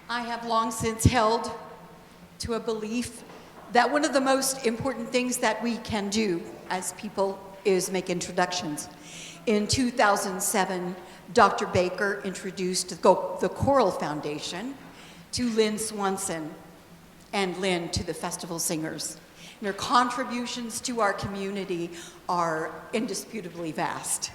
I have long since held to a belief that one of the most important things that we can do as people is make introductions. In 2007, Dr. Baker introduced the Choral Foundation to Lynn Swanson and Lynn to the festival singers. And their contributions to our community are indisputably vast.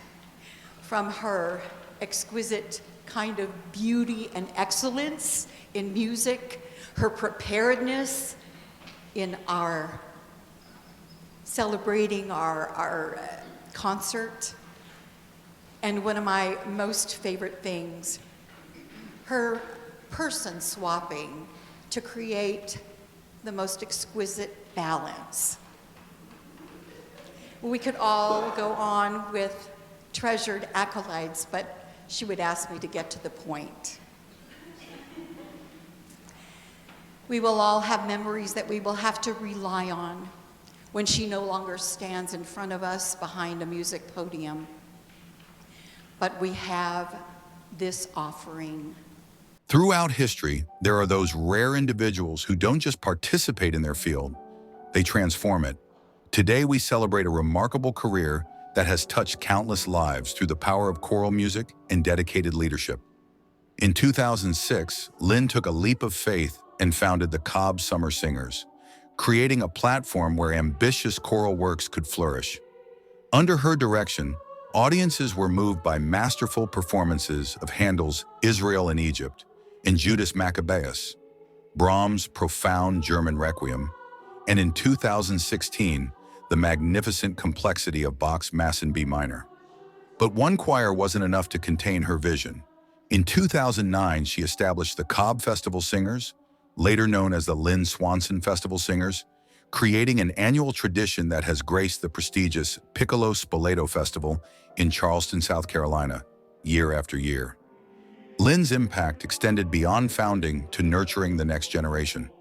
From her exquisite kind of beauty and excellence in music, her preparedness in our celebrating our concert, and one of my most favorite things, her person swapping to create the most exquisite balance. We could all go on with treasured accolades, but she would ask me to get to the point. We will all have memories that we will have to rely on when she no longer stands in front of us behind a music podium. But we have this offering. Throughout history, there are those rare individuals who don't just participate in their field, they transform it. Today, we celebrate a remarkable career that has touched countless lives through the power of choral music and dedicated leadership. In 2006, Lynn took a leap of faith and founded the Cobb Summer Singers, creating a platform where ambitious choral works could flourish. Under her direction, audiences were moved by masterful performances of Handel's Israel in Egypt and Judas Maccabeus, Brahms' profound German Requiem, and in 2016, the magnificent complexity of Bach's Mass in B minor. But one choir wasn't enough to contain her vision. In 2009, she established the Cobb Festival Singers, later known as the Lynn Swanson Festival Singers, creating an annual tradition that has graced the prestigious Piccolo Spoleto Festival in Charleston, South Carolina, year after year. Lynn's impact extended beyond founding to nurturing the next generation.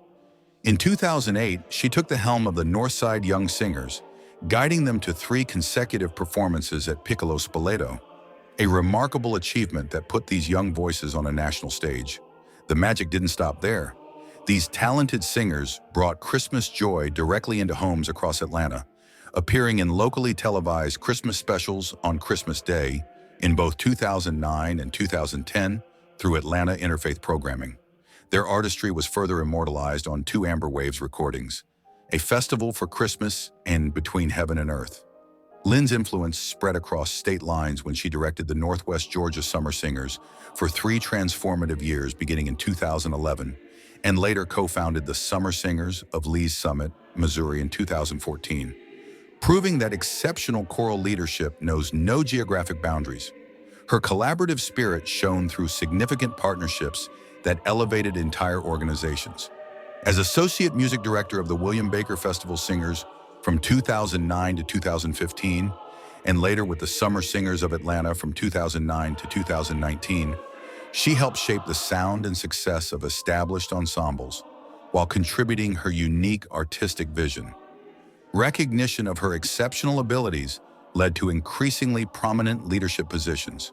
In 2008, she took the helm of the Northside Young Singers, guiding them to 3 consecutive performances at Piccolo Spoleto, a remarkable achievement that put these young voices on a national stage. The magic didn't stop there. These talented singers brought Christmas joy directly into homes across Atlanta, appearing in locally televised Christmas specials on Christmas Day in both 2009 and 2010 through Atlanta Interfaith Programming. Their artistry was further immortalized on 2 Amber Waves recordings, A Festival for Christmas and Between Heaven and Earth. Lynn's influence spread across state lines when she directed the Northwest Georgia Summer Singers for 3 transformative years beginning in 2011, and later co-founded the Summer Singers of Lee's Summit, Missouri in 2014, proving that exceptional choral leadership knows no geographic boundaries. Her collaborative spirit shone through significant partnerships that elevated entire organizations. As Associate Music Director of the William Baker Festival Singers from 2009 to 2015, and later with the Summer Singers of Atlanta from 2009 to 2019, she helped shape the sound and success of established ensembles while contributing her unique artistic vision. Recognition of her exceptional abilities led to increasingly prominent leadership positions.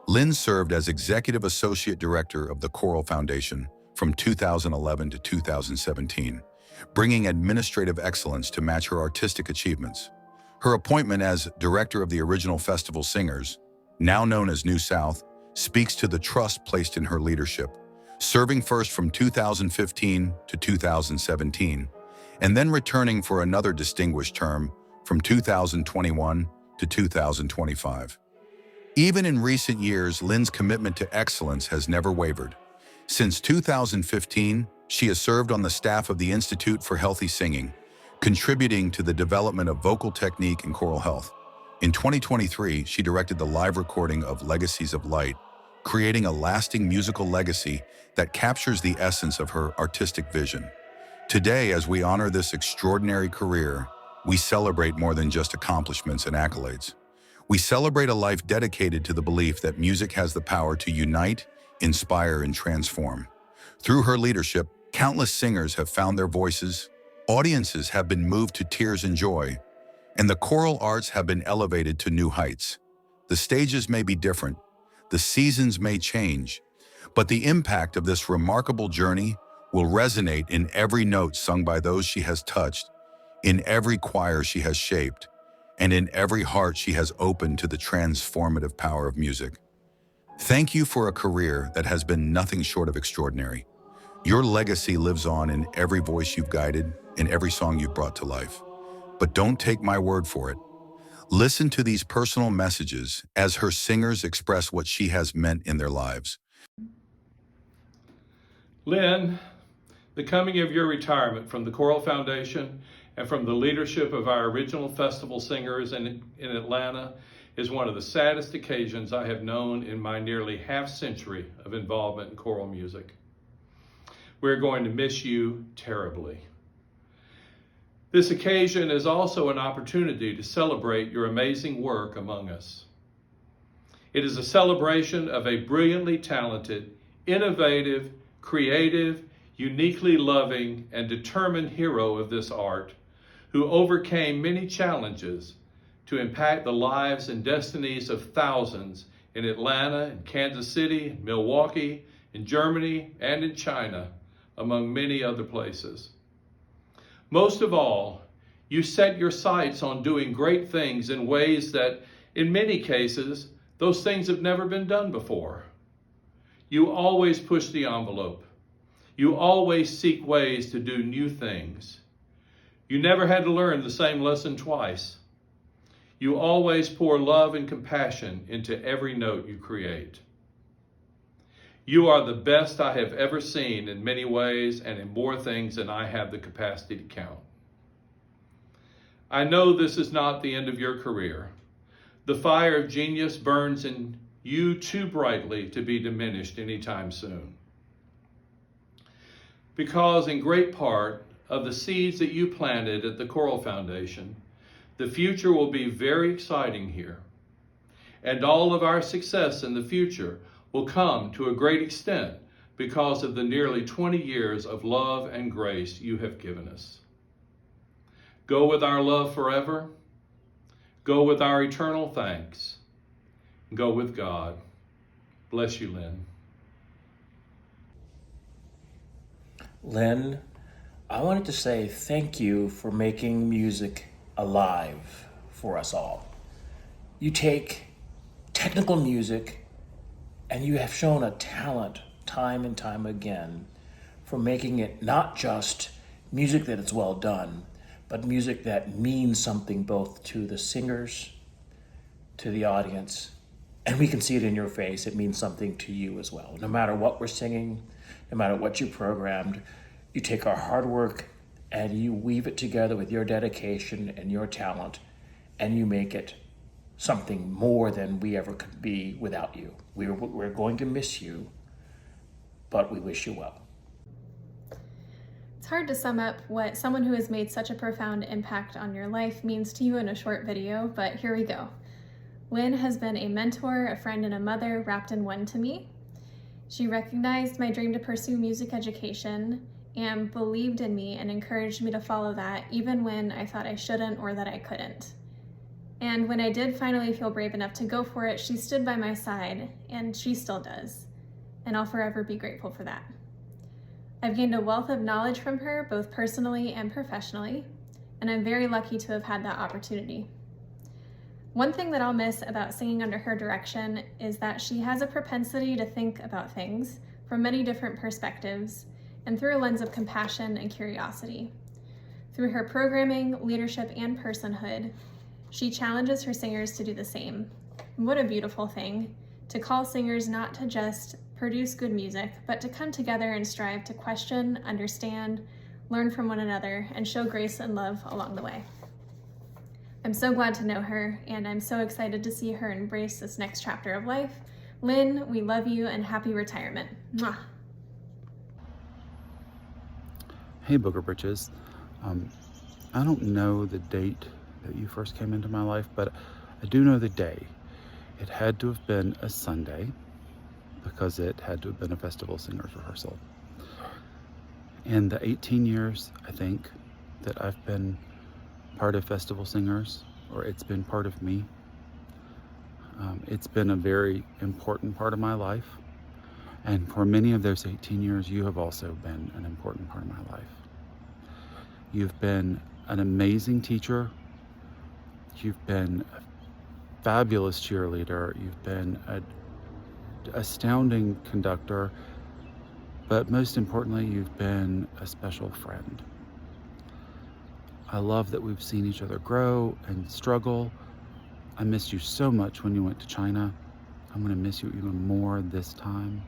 Lynn served as Executive Associate Director of the Choral Foundation from 2011 to 2017, bringing administrative excellence to match her artistic achievements. Her appointment as Director of the original Festival Singers, now known as New South, speaks to the trust placed in her leadership, serving first from 2015 to 2017, and then returning for another distinguished term from 2021 to 2025. Even in recent years, Lynn's commitment to excellence has never wavered. Since 2015, she has served on the staff of the Institute for Healthy Singing, contributing to the development of vocal technique and choral health. In 2023, she directed the live recording of Legacies of Light, creating a lasting musical legacy that captures the essence of her artistic vision. Today, as we honor this extraordinary career, we celebrate more than just accomplishments and accolades. We celebrate a life dedicated to the belief that music has the power to unite, inspire, and transform. Through her leadership, countless singers have found their voices, audiences have been moved to tears and joy, and the choral arts have been elevated to new heights. The stages may be different, the seasons may change, But the impact of this remarkable journey will resonate in every note sung by those she has touched, in every choir she has shaped, and in every heart she has opened to the transformative power of music. Thank you for a career that has been nothing short of extraordinary. Your legacy lives on in every voice you've guided, in every song you've brought to life. But don't take my word for it. Listen to these personal messages as her singers express what she has meant in their lives. Lynn, the coming of your retirement from the Choral Foundation and from the leadership of our original festival singers in Atlanta is one of the saddest occasions I have known in my nearly half-century of involvement in choral music. We're going to miss you terribly. This occasion is also an opportunity to celebrate your amazing work among us. It is a celebration of a brilliantly talented, innovative, creative, uniquely loving, and determined hero of this art who overcame many challenges to impact the lives and destinies of thousands in Atlanta, in Kansas City, Milwaukee, in Germany, and in China, among many other places. Most of all, you set your sights on doing great things in ways that, in many cases, those things have never been done before. You always push the envelope. You always seek ways to do new things. You never had to learn the same lesson twice. You always pour love and compassion into every note you create. You are the best I have ever seen in many ways and in more things than I have the capacity to count. I know this is not the end of your career. The fire of genius burns in you too brightly to be diminished anytime soon. Because in great part of the seeds that you planted at the Choral Foundation, the future will be very exciting here. And all of our success in the future will come to a great extent because of the nearly 20 years of love and grace you have given us. Go with our love forever. Go with our eternal thanks. Go with God. Bless you, Lynn. Lynn, I wanted to say thank you for making music alive for us all. You take technical music and you have shown a talent time and time again for making it not just music that is well done, but music that means something both to the singers, to the audience, and we can see it in your face. It means something to you as well. No matter what we're singing, no matter what you programmed, you take our hard work and you weave it together with your dedication and your talent, and you make it something more than we ever could be without you. We're going to miss you, but we wish you well. It's hard to sum up what someone who has made such a profound impact on your life means to you in a short video, but here we go. Lynn has been a mentor, a friend, and a mother wrapped in one to me. She recognized my dream to pursue music education and believed in me and encouraged me to follow that even when I thought I shouldn't or that I couldn't. And when I did finally feel brave enough to go for it, she stood by my side, and she still does. And I'll forever be grateful for that. I've gained a wealth of knowledge from her, both personally and professionally, and I'm very lucky to have had that opportunity. One thing that I'll miss about singing under her direction is that she has a propensity to think about things from many different perspectives and through a lens of compassion and curiosity. Through her programming, leadership, and personhood, she challenges her singers to do the same. What a beautiful thing, to call singers not to just produce good music, but to come together and strive to question, understand, learn from one another, and show grace and love along the way. I'm so glad to know her, and I'm so excited to see her embrace this next chapter of life. Lynn, we love you and happy retirement. Mwah. Hey, Booger Britches. I don't know the date that you first came into my life, but I do know the day. It had to have been a Sunday because it had to have been a festival singers rehearsal. In the 18 years, I think, that I've been part of festival singers, or it's been part of me, it's been a very important part of my life. And for many of those 18 years, you have also been an important part of my life. You've been an amazing teacher. You've been a fabulous cheerleader. You've been an astounding conductor. But most importantly, you've been a special friend. I love that we've seen each other grow and struggle. I missed you so much when you went to China. I'm going to miss you even more this time.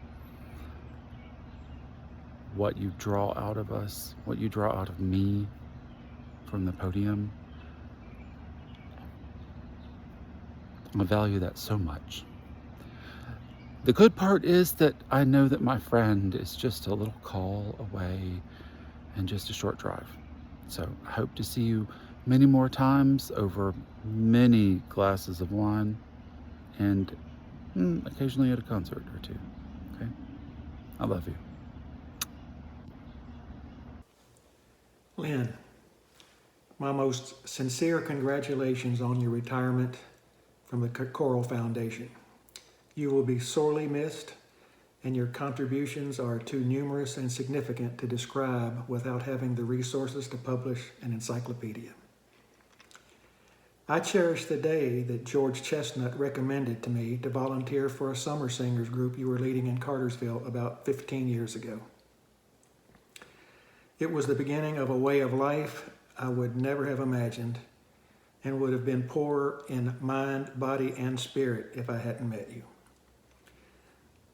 What you draw out of us, what you draw out of me from the podium, I value that so much. The good part is that I know that my friend is just a little call away and just a short drive. So I hope to see you many more times over many glasses of wine and occasionally at a concert or two. Okay? I love you. Lynn, my most sincere congratulations on your retirement from the Choral Foundation. You will be sorely missed, and your contributions are too numerous and significant to describe without having the resources to publish an encyclopedia. I cherish the day that George Chestnut recommended to me to volunteer for a summer singers group you were leading in Cartersville about 15 years ago. It was the beginning of a way of life I would never have imagined and would have been poorer in mind, body, and spirit if I hadn't met you.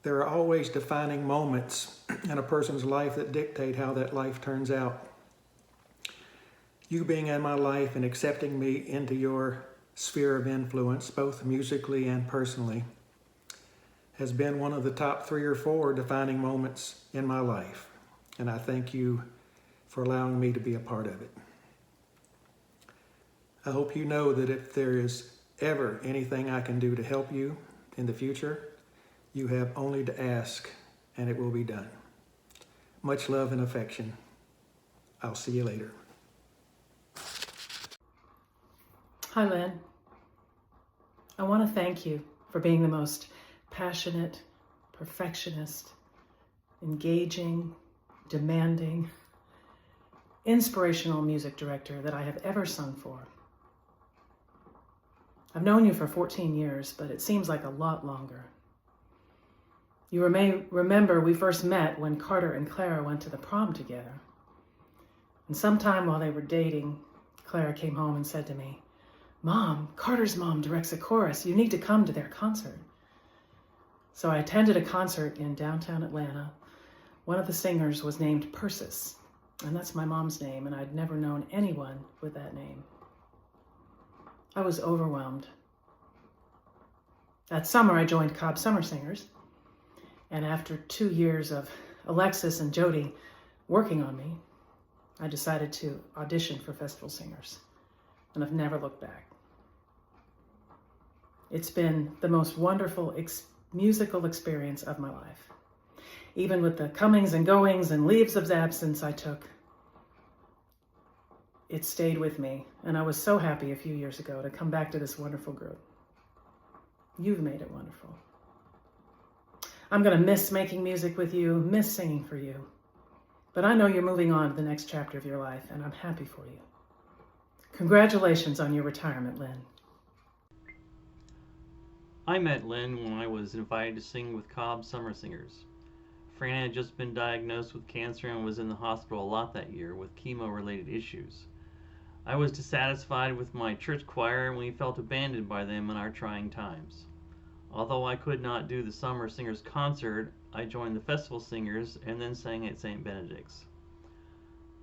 There are always defining moments in a person's life that dictate how that life turns out. You being in my life and accepting me into your sphere of influence, both musically and personally, has been one of the top 3 or 4 defining moments in my life. And I thank you for allowing me to be a part of it. I hope you know that if there is ever anything I can do to help you in the future, you have only to ask and it will be done. Much love and affection. I'll see you later. Hi, Lynn. I want to thank you for being the most passionate, perfectionist, engaging, demanding, inspirational music director that I have ever sung for. I've known you for 14 years, but it seems like a lot longer. You may remember we first met when Carter and Clara went to the prom together. And sometime while they were dating, Clara came home and said to me, "Mom, Carter's mom directs a chorus. You need to come to their concert." So I attended a concert in downtown Atlanta. One of the singers was named Persis, and that's my mom's name, and I'd never known anyone with that name. I was overwhelmed. That summer, I joined Cobb Summer Singers, and after 2 years of Alexis and Jody working on me, I decided to audition for Festival Singers, and I've never looked back. It's been the most wonderful musical experience of my life. Even with the comings and goings and leaves of absence I took, it stayed with me, and I was so happy a few years ago to come back to this wonderful group. You've made it wonderful. I'm going to miss making music with you, miss singing for you, but I know you're moving on to the next chapter of your life, and I'm happy for you. Congratulations on your retirement, Lynn. I met Lynn when I was invited to sing with Cobb Summer Singers. Fran had just been diagnosed with cancer and was in the hospital a lot that year with chemo-related issues. I was dissatisfied with my church choir and we felt abandoned by them in our trying times. Although I could not do the Summer Singers concert, I joined the Festival Singers and then sang at St. Benedict's.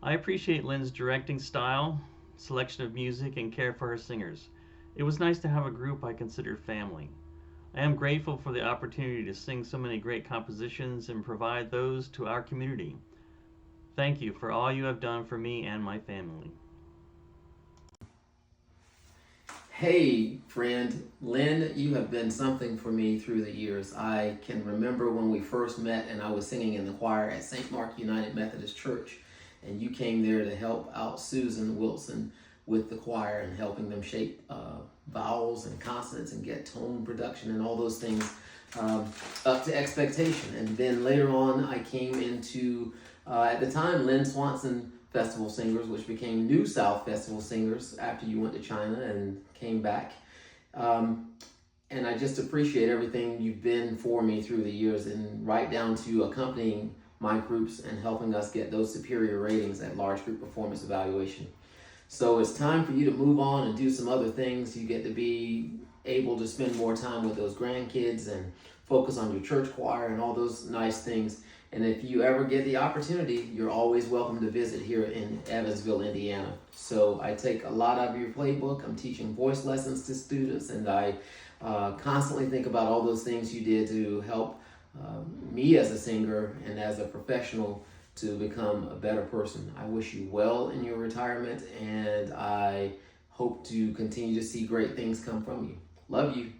I appreciate Lynn's directing style, selection of music, and care for her singers. It was nice to have a group I considered family. I am grateful for the opportunity to sing so many great compositions and provide those to our community. Thank you for all you have done for me and my family. Hey, friend. Lynn, you have been something for me through the years. I can remember when we first met and I was singing in the choir at St. Mark United Methodist Church, and you came there to help out Susan Wilson with the choir and helping them shape vowels and consonants and get tone production and all those things up to expectation. And then later on, I came into, at the time, Lynn Swanson Festival Singers, which became New South Festival Singers after you went to China and came back. And I just appreciate everything you've been for me through the years, and right down to accompanying my groups and helping us get those superior ratings at large group performance evaluation. So it's time for you to move on and do some other things. You get to be able to spend more time with those grandkids and focus on your church choir and all those nice things. And if you ever get the opportunity, you're always welcome to visit here in Evansville, Indiana. So I take a lot out of your playbook. I'm teaching voice lessons to students, and I constantly think about all those things you did to help me as a singer and as a professional to become a better person. I wish you well in your retirement, and I hope to continue to see great things come from you. Love you.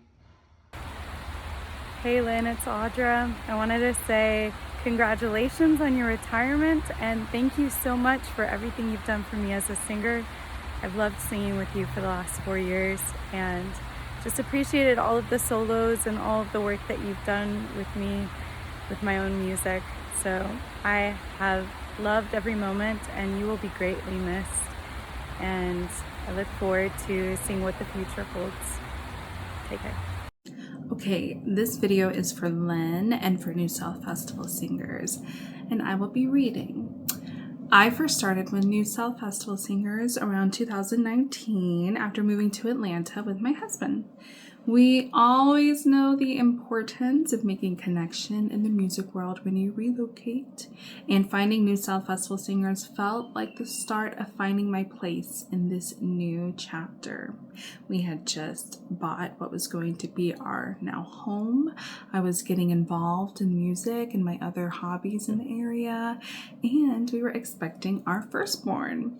Hey Lynn, it's Audra. I wanted to say congratulations on your retirement, and thank you so much for everything you've done for me as a singer. I've loved singing with you for the last 4 years, and just appreciated all of the solos and all of the work that you've done with me with my own music. So I have loved every moment, and you will be greatly missed. And I look forward to seeing what the future holds. Take care. Okay, this video is for Lynn and for New South Festival Singers, and I will be reading. I first started with New South Festival Singers around 2019 after moving to Atlanta with my husband. We always know the importance of making connection in the music world when you relocate, and finding New South Festival Singers felt like the start of finding my place in this new chapter. We had just bought what was going to be our now home. I was getting involved in music and my other hobbies in the area, and we were expecting our firstborn.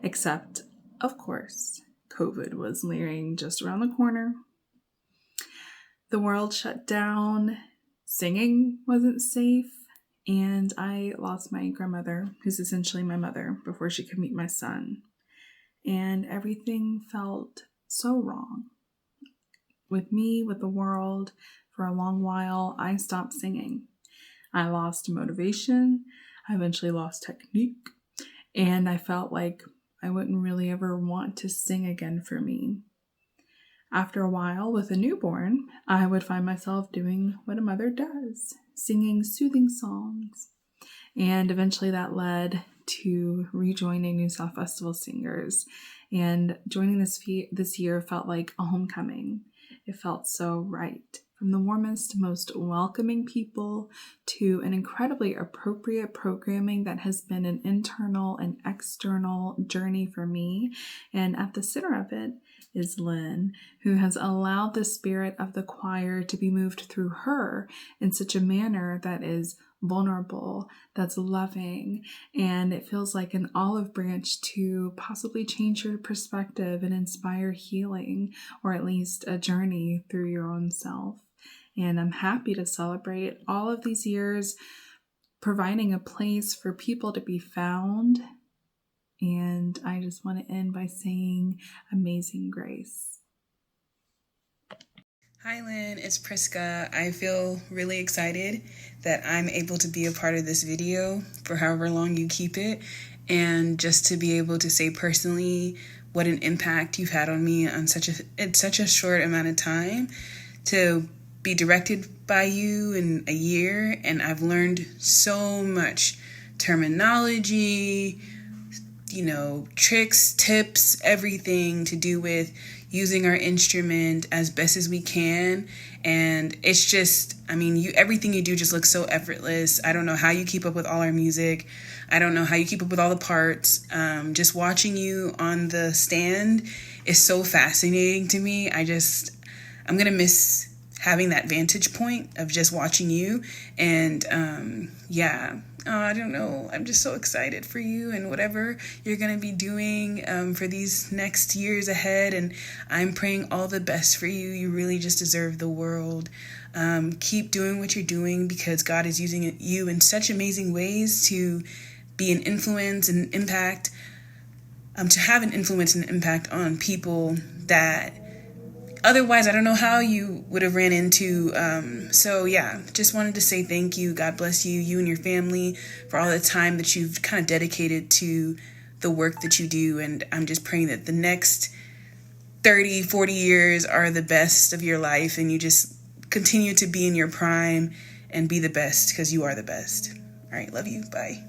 Except, of course, COVID was leering just around the corner. The world shut down, singing wasn't safe, and I lost my grandmother, who's essentially my mother, before she could meet my son. And everything felt so wrong. With me, with the world, for a long while, I stopped singing. I lost motivation, I eventually lost technique, and I felt like I wouldn't really ever want to sing again for me. After a while, with a newborn, I would find myself doing what a mother does, singing soothing songs. And eventually that led to rejoining New South Festival Singers. And joining this year felt like a homecoming. It felt so right. From the warmest, most welcoming people to an incredibly appropriate programming that has been an internal and external journey for me. And at the center of it is Lynn, who has allowed the spirit of the choir to be moved through her in such a manner that is vulnerable, that's loving, and it feels like an olive branch to possibly change your perspective and inspire healing, or at least a journey through your own self. And I'm happy to celebrate all of these years providing a place for people to be found. And I just want to end by saying Amazing Grace. Hi Lynn, it's Priska. I feel really excited that I'm able to be a part of this video for however long you keep it, and just to be able to say personally what an impact you've had on me on such a short amount of time, to be directed by you in a year, and I've learned so much terminology, tricks, tips, everything to do with using our instrument as best as we can. And it's just, everything you do just looks so effortless. I don't know how you keep up with all our music. I don't know how you keep up with all the parts. Just watching you on the stand is so fascinating to me. I'm going to miss having that vantage point of just watching you. And I don't know. I'm just so excited for you and whatever you're going to be doing for these next years ahead. And I'm praying all the best for you. You really just deserve the world. Keep doing what you're doing, because God is using you in such amazing ways to be an influence and impact, to have an influence and impact on people that otherwise I don't know how you would have ran into. So yeah, just wanted to say thank you. God bless you, you and your family, for all the time that you've kind of dedicated to the work that you do. And I'm just praying that the next 30, 40 years are the best of your life, and you just continue to be in your prime and be the best, because you are the best. All right, love you. Bye.